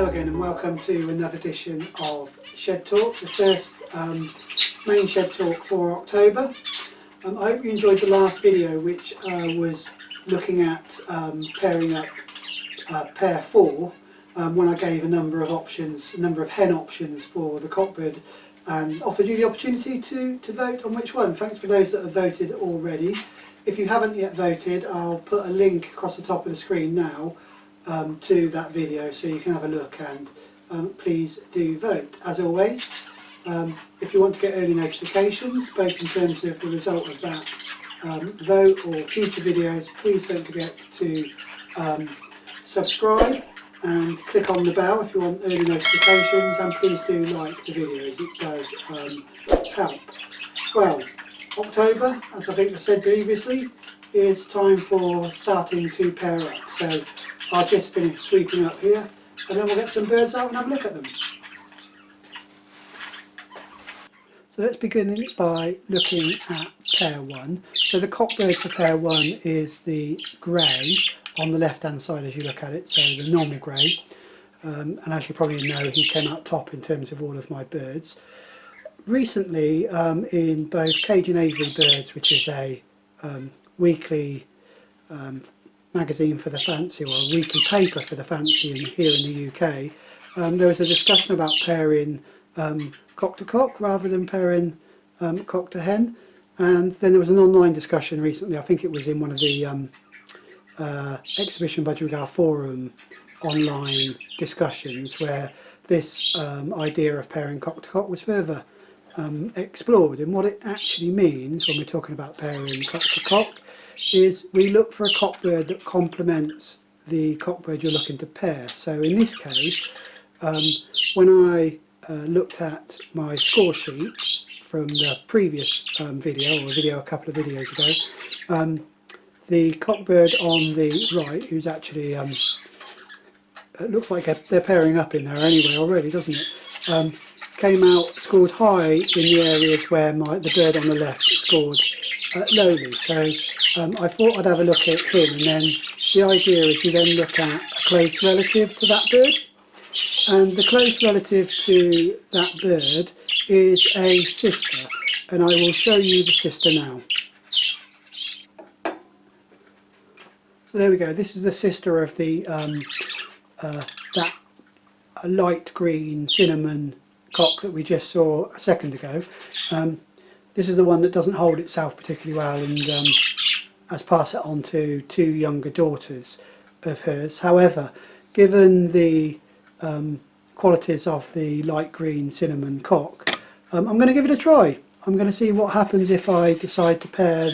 Hello again and welcome to another edition of Shed Talk, the first main Shed Talk for October. I hope you enjoyed the last video, which was looking at pairing up pair 4 when I gave a number of options, a number of hen options for the cockbird, and offered you the opportunity to vote on which one. Thanks for those that have voted already. If you haven't yet voted, I'll put a link across the top of the screen now to that video so you can have a look, and please do vote. As always, if you want to get early notifications both in terms of the result of that vote or future videos, please don't forget to subscribe and click on the bell if you want early notifications, and please do like the videos, it does help. Well, October, as I think I said previously, is time for starting to pair up. So I'll just finish sweeping up here and then we'll get some birds out and have a look at them. So let's begin by looking at pair 1. So the cockbird for pair 1 is the grey on the left hand side as you look at it, so the normal grey. And as you probably know, he came out top in terms of all of my birds. Recently, in both Cage and Aviary Birds, which is a weekly magazine for the fancy, or a weekly paper for the fancy here in the UK, there was a discussion about pairing cock to cock rather than pairing cock to hen, and then there was an online discussion recently, I think it was in one of the Exhibition Budgerigar forum online discussions, where this idea of pairing cock to cock was further explored. And what it actually means when we're talking about pairing cock to cock is we look for a cockbird that complements the cockbird you're looking to pair. So in this case, when I looked at my score sheet from the previous video, or a video a couple of videos ago, the cockbird on the right, who's actually it looks like they're pairing up in there anyway already, doesn't it? Came out, scored high in the areas where the bird on the left scored lowly. So I thought I'd have a look at him, and then the idea is you then look at a close relative to that bird, and the close relative to that bird is a sister, and I will show you the sister now. So there we go, this is the sister of the that light green cinnamon cock that we just saw a second ago. This is the one that doesn't hold itself particularly well, and has passed it on to 2 younger daughters of hers. However, given the qualities of the light green cinnamon cock, I'm going to give it a try. I'm going to see what happens if I decide to pair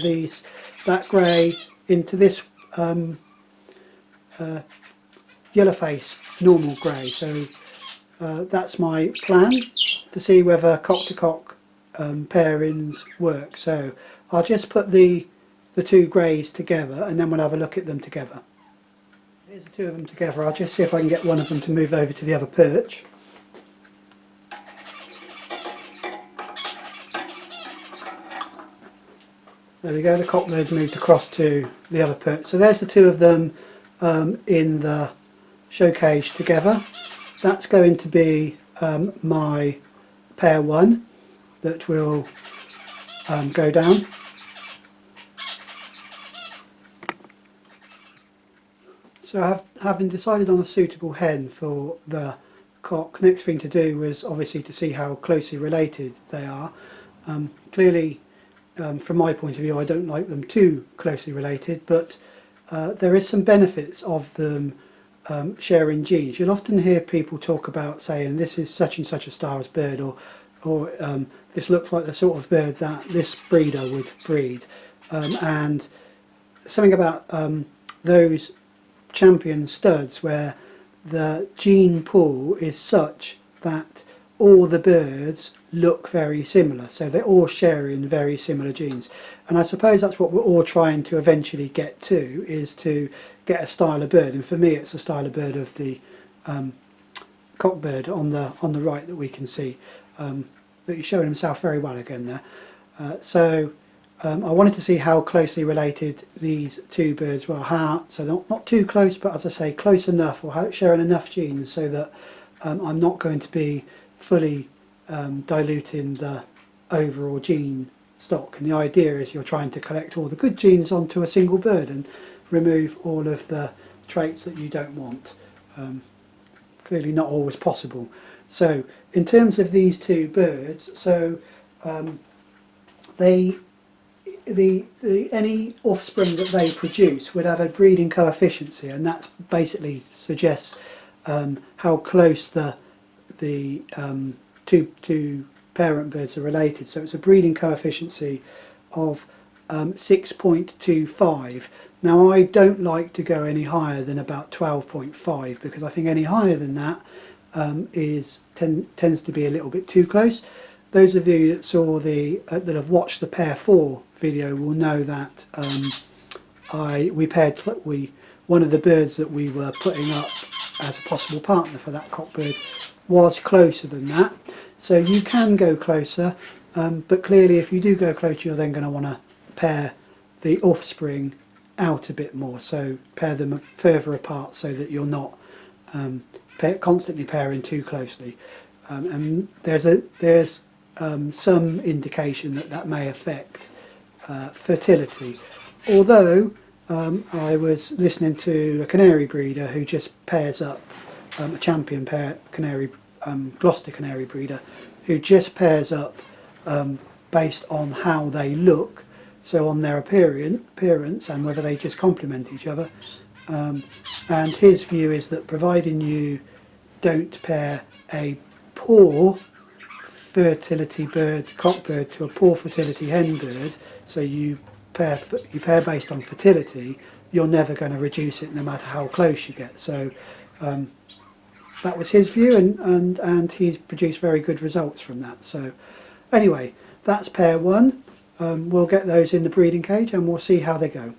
that grey into this yellow face normal grey. So that's my plan, to see whether cock to cock pairings work. So I'll just put the 2 greys together and then we'll have a look at them together. Here's the 2 of them together. I'll just see if I can get one of them to move over to the other perch. There we go, the cockbird's moved across to the other perch. So there's the 2 of them in the show cage together. That's going to be my pair 1 that will go down. So having decided on a suitable hen for the cock, next thing to do was obviously to see how closely related they are. Clearly, from my point of view, I don't like them too closely related, but there is some benefits of them sharing genes. You'll often hear people talk about saying this is such and such a star's bird, or this looks like the sort of bird that this breeder would breed, and something about those champion studs where the gene pool is such that all the birds look very similar, so they're all sharing very similar genes. And I suppose that's what we're all trying to eventually get to, is to get a style of bird, and for me it's a style of bird of the cockbird on the right that we can see, that he's showing himself very well again there. So I wanted to see how closely related these 2 birds were, so not too close, but as I say, close enough, or sharing enough genes so that I'm not going to be fully diluting the overall gene stock, and the idea is you're trying to collect all the good genes onto a single bird and remove all of the traits that you don't want. Clearly not always possible. So in terms of these two birds, so any offspring that they produce would have a breeding coefficient, and that basically suggests how close the two parent birds are related. So it's a breeding coefficient of 6.25. Now I don't like to go any higher than about 12.5, because I think any higher than that tends to be a little bit too close. Those of you that saw that have watched the pair 4 video will know that one of the birds that we were putting up as a possible partner for that cockbird was closer than that. So you can go closer, but clearly if you do go closer, you're then going to want to pair the offspring out a bit more, so pair them further apart so that you're not constantly pairing too closely. And there's some indication that may affect fertility. Although I was listening to a canary breeder who just pairs up a champion canary, Gloucester canary breeder, who just pairs up based on how they look, so on their appearance and whether they just complement each other. And his view is that providing you don't pair a poor fertility cockbird to a poor fertility hen bird, so you pair based on fertility, you're never going to reduce it no matter how close you get. So that was his view, and he's produced very good results from that. So anyway, that's pair 1. We'll get those in the breeding cage and we'll see how they go.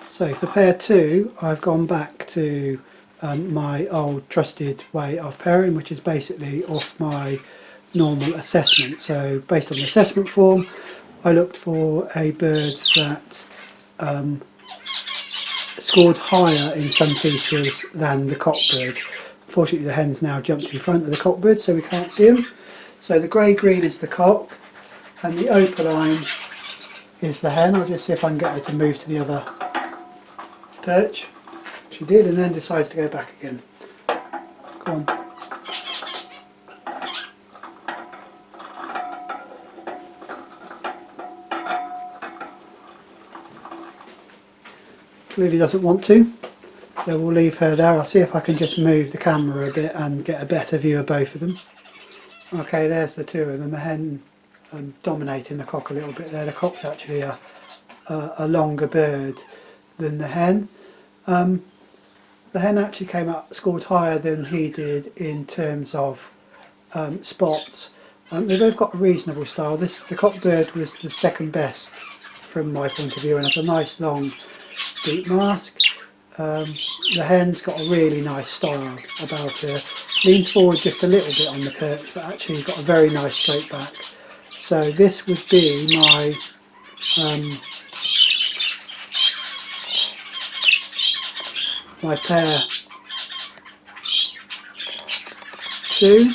So for pair 2, I've gone back to my old trusted way of pairing, which is basically off my normal assessment. So based on the assessment form, I looked for a bird that scored higher in some features than the cockbird. Unfortunately the hen's now jumped in front of the cockbird, so we can't see him. So the grey-green is the cock and the opaline is the hen. I'll just see if I can get her to move to the other perch. She did, and then decides to go back again. Go on. Clearly doesn't want to, so we'll leave her there. I'll see if I can just move the camera a bit and get a better view of both of them. Okay, there's the two of them. The hen dominating the cock a little bit there. The cock's actually a longer bird than the hen. The hen actually came up, scored higher than he did in terms of spots. They both got a reasonable style. The cockbird was the second best from my point of view, and has a nice long deep mask. The hen's got a really nice style about her. Leans forward just a little bit on the perch, but actually got a very nice straight back. So this would be my my pair 2.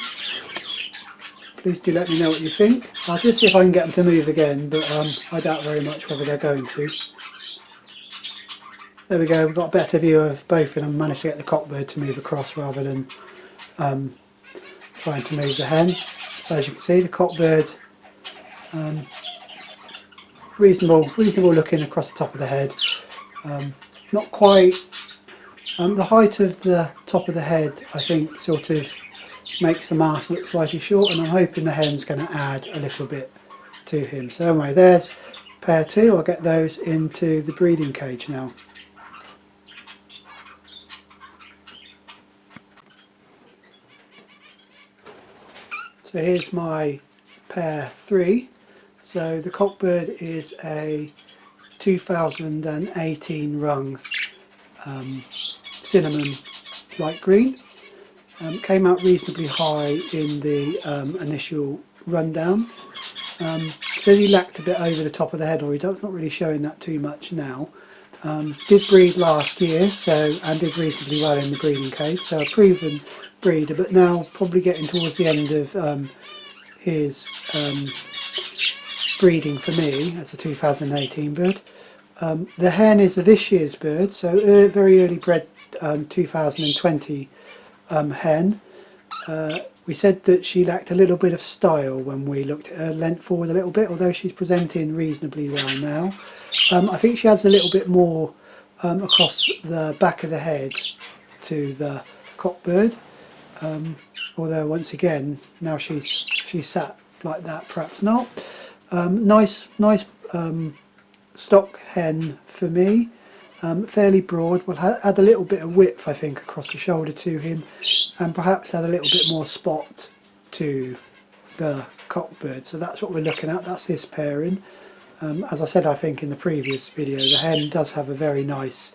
Please do let me know what you think. I'll just see if I can get them to move again, but I doubt very much whether they're going to. There we go, we've got a better view of both of them. Managed to get the cockbird to move across rather than trying to move the hen. So as you can see, the cockbird reasonable looking across the top of the head. Not quite the height of the top of the head, I think, sort of makes the mask look slightly short, and I'm hoping the hen's going to add a little bit to him. So anyway, there's pair 2. I'll get those into the breeding cage now. So here's my pair 3. So the cockbird is a 2018 rung cinnamon light green. Came out reasonably high in the initial rundown. said he lacked a bit over the top of the head, or he's not really showing that too much now. Did breed last year, and did reasonably well in the breeding cage, so a proven breeder, but now probably getting towards the end of his breeding for me as a 2018 bird. The hen is a this year's bird, so very early bred 2020 hen. We said that she lacked a little bit of style when we looked at her, leant forward a little bit, although she's presenting reasonably well now. I think she adds a little bit more across the back of the head to the cockbird, although once again now she's sat like that, perhaps not. Nice stock hen for me, fairly broad, will add a little bit of width I think across the shoulder to him, and perhaps add a little bit more spot to the cockbird. So that's what we're looking at, that's this pairing. As I said, I think in the previous video, the hen does have a very nice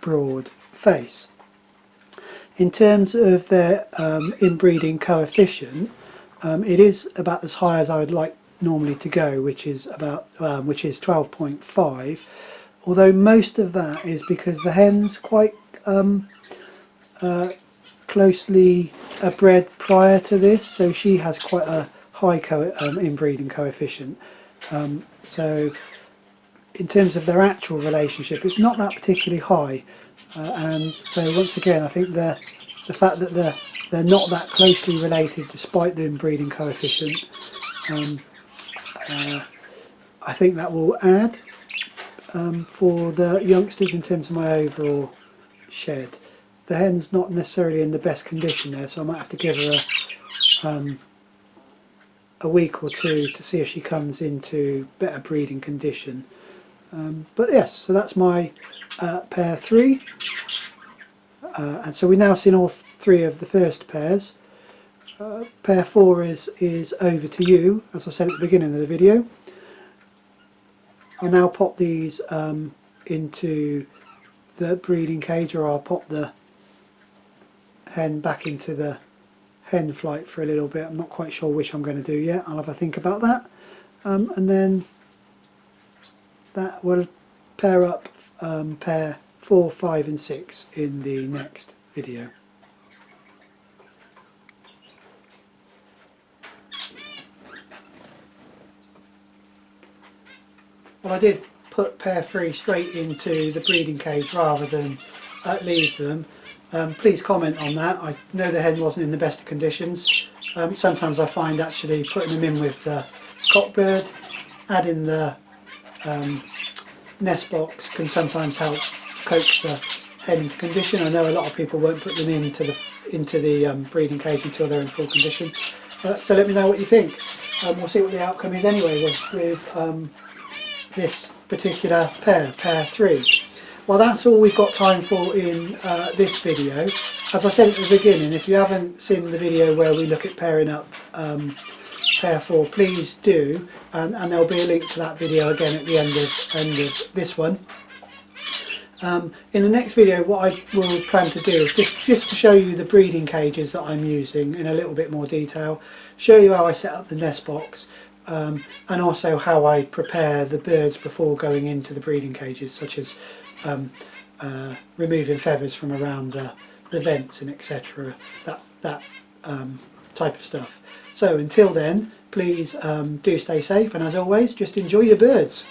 broad face. In terms of their inbreeding coefficient, it is about as high as I would like normally to go, which is 12.5. Although most of that is because the hen's quite closely bred prior to this, so she has quite a high inbreeding coefficient. So in terms of their actual relationship, it's not that particularly high, and so once again I think the fact that they're not that closely related despite the inbreeding coefficient, I think that will add for the youngsters in terms of my overall shed. The hen's not necessarily in the best condition there, so I might have to give her a week or two to see if she comes into better breeding condition. But yes, so that's my pair 3, and so we've now seen all 3 of the first pairs. Pair 4 is over to you, as I said at the beginning of the video. I'll now pop these into the breeding cage, or I'll pop the hen back into the hen flight for a little bit. I'm not quite sure which I'm going to do yet. I'll have a think about that, and then that will pair up pair 4, 5 and 6 in the next video. Well, I did put pair 3 straight into the breeding cage rather than leave them. Please comment on that. I know the hen wasn't in the best of conditions. Sometimes I find actually putting them in with the cockbird, adding the nest box can sometimes help coax the hen into condition. I know a lot of people won't put them into the breeding cage until they're in full condition. So let me know what you think. We'll see what the outcome is anyway with this particular pair 3. Well, that's all we've got time for in this video. As I said at the beginning, if you haven't seen the video where we look at pairing up pair 4, please do, and there'll be a link to that video again at the end of this one. In the next video, what I will plan to do is just to show you the breeding cages that I'm using in a little bit more detail, show you how I set up the nest box, and also how I prepare the birds before going into the breeding cages, such as removing feathers from around the vents and etc. That type of stuff. So until then, please do stay safe, and as always, just enjoy your birds.